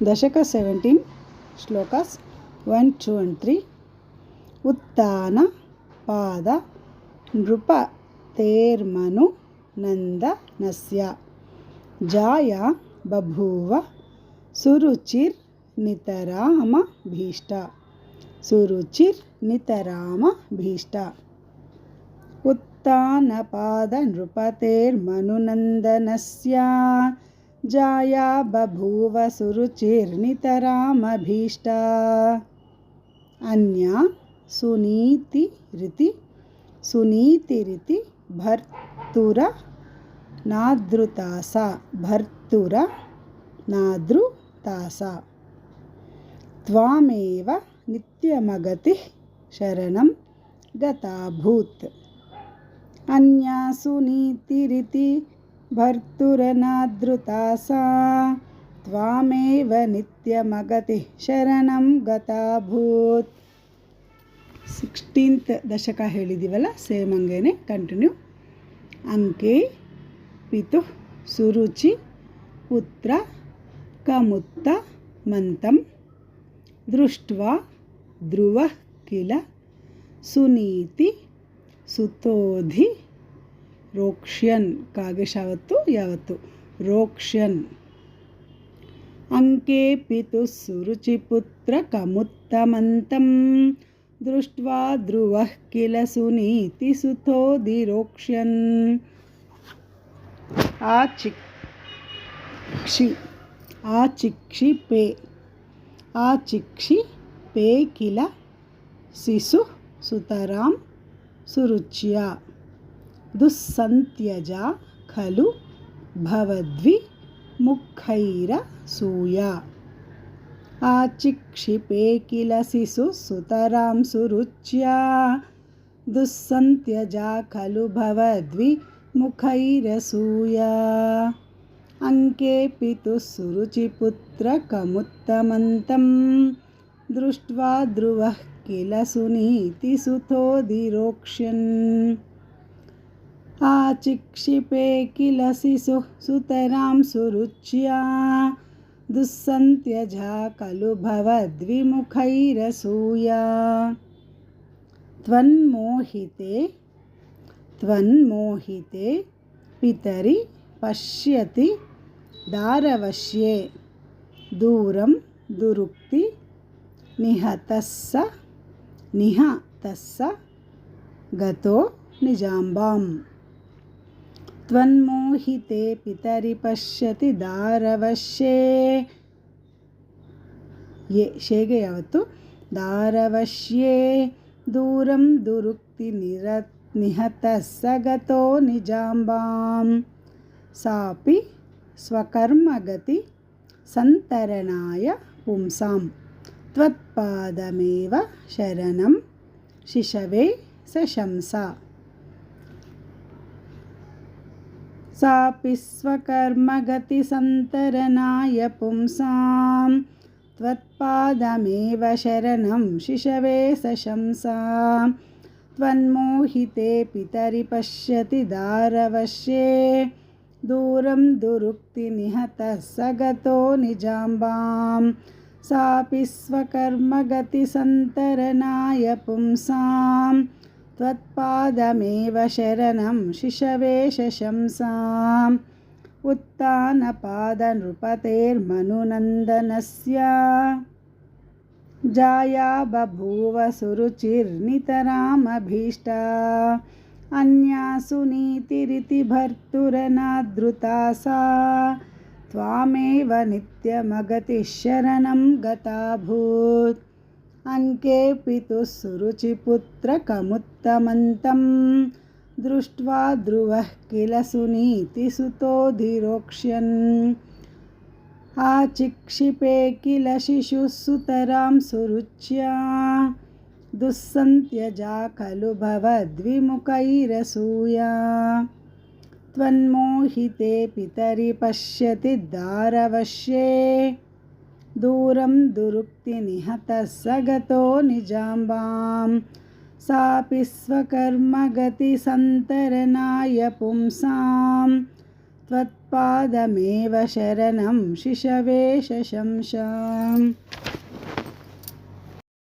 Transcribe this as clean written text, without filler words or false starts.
దశక 17 shlokas 1, 2 and 3. ఉత్తాన పాద నృపతేర్మను నందనస్య జాయా బభూవ సురుచిర్నితరామభీష్ట సురుచిర్నితరామభీష్ట. ఉత్తానపాద నృపతేర్మనునందనస్య జాయా బభూవ సురుచిర్నితరామభీష్ట. అన్యా సునీతిరితి భర్తుర నాదృతాసా త్వామేవ నిత్యమగతి శరణం గతాభూత్. అన్యా సునీతిరితి భర్తురనాదృతాసా త్వామేవ నిత్యమగతి శరణం ಗತಾಭೂತ್. 16th ದಶಕ ಹೇಳಿದ್ದೀವಲ್ಲ, ಸೇಮ್ ಹಂಗೇನೆ ಕಂಟಿನ್ಯೂ. ಅಂಕೆ ಪಿತು ಸುರುಚಿ ಪುತ್ರ ಕಮುತ್ತ ಮಂತಂ ದೃಷ್ಟ್ವಾ ಧ್ರುವ ಕಿಲ ಸುನೀತಿ ಸುತೋಧಿ ರೋಕ್ಷ್ಯನ್. ಕಾಗೇಶಾವತ್ತು ಯಾವತ್ತು ರೋಕ್ಷ್ಯನ್. ಅಂಕೆ ಪಿತು ಸುರುಚಿ ಪುತ್ರ ಕಮುತ್ತಮಂತಂ ದೃಷ್ಟ್ವಾ ಧ್ರುವ ಕಿಲ ಸುನೀತಿ ಸುತೋಧಿ ರೋಕ್ಷ್ಯನ್. ఆచిక్షి పే కిల శిశు సుతరాం సురుచ్యా దుస్సంత్యజా ఖలు భవద్వి ముఖైరసూయా. ఆచిక్షిపే కిల శిశు సుతరాం సురుచ్యా దుస్సంత్యజా ఖలు భవద్వి ముఖైరసూయా. అంకే పితు సురుచి పుత్ర కముత్తమంతం దృష్ట్వా ధ్రువ కిల సునీతి సుతోధి రోక్ష్యన్. ఆచిక్షిపే కిల శిశు సుతరాం సురుచ్యా దుస్సంత్యజా ఖలు భవద్విముఖైరసూయా. త్వన్మోహితే పితరి పశ్యతి దారవశ్యే దూరం దురుక్తి నిహతస్స గతో నిజాంబాం. త్వన్మోహితే పితరి పశ్యతి దారవశ్యే ಶೇಗೆ ಯಾವತ್ತು ದಾರವಶ್ಯೇ ದೂರಂ ದುರುಕ್ತಿ ನಿಹತಸ್ಸ ಗತೋ ನಿಜಾಂಬಾಂ. ಸಾಪಿ ಸ್ವಕರ್ಮಗತಿ ಸಂತರಣಾಯ ಪುಂಸಾಂ ತ್ವತ್ಪಾದಮೇವ ಶರಣಂ ಶಿಶವೇ ಸಶಂಸಾ. ಸಾಪಿ ಸ್ವಕರ್ಮಗತಿ ಸಂತರಣಾಯ ಪುಂಸಾಂ త్వత్పాదమేవ శరణం శిశవే సశంసా. త్వన్మోహితే పితరి పశ్యతి దారవశ్యే దూరం దురుక్తి నిహతస్స గతో నిజాంబాం. సాపి స్వకర్మగతి సంతరణాయ పుంసాం త్వత్పాదమేవ శరణం శిశవే సశంసా. ఉత్తానపాద నృపతేర్మనునందనస్య జాయా బభూవ సురుచిర్నితరామభీష్ట. అన్యా సునీతిరితి భర్తురనాదృతాసా త్వామేవ నిత్యమగతి శరణం గతాభూత్. అంకే పితు సురుచి పుత్ర కముత్తమంతం దృష్ట్వా ధ్రువ కిల సునీతి సుతోధి రోక్ష్యన్. ఆచిక్షిపే కిల శిశు సుతరాం సురుచ్యా దుస్సంత్యజా ఖలు భవద్విముఖైరసూయా. త్వన్మోహితే పితరి పశ్యతి దారవశ్యే దూరం దురుక్తి నిహతస్స గతో నిజాంబాం. సాపి స్వకర్మగతి సంతరణాయ పుంసాం త్వత్ त्वत्पादमेव शरणं शिशवे शशंसाम्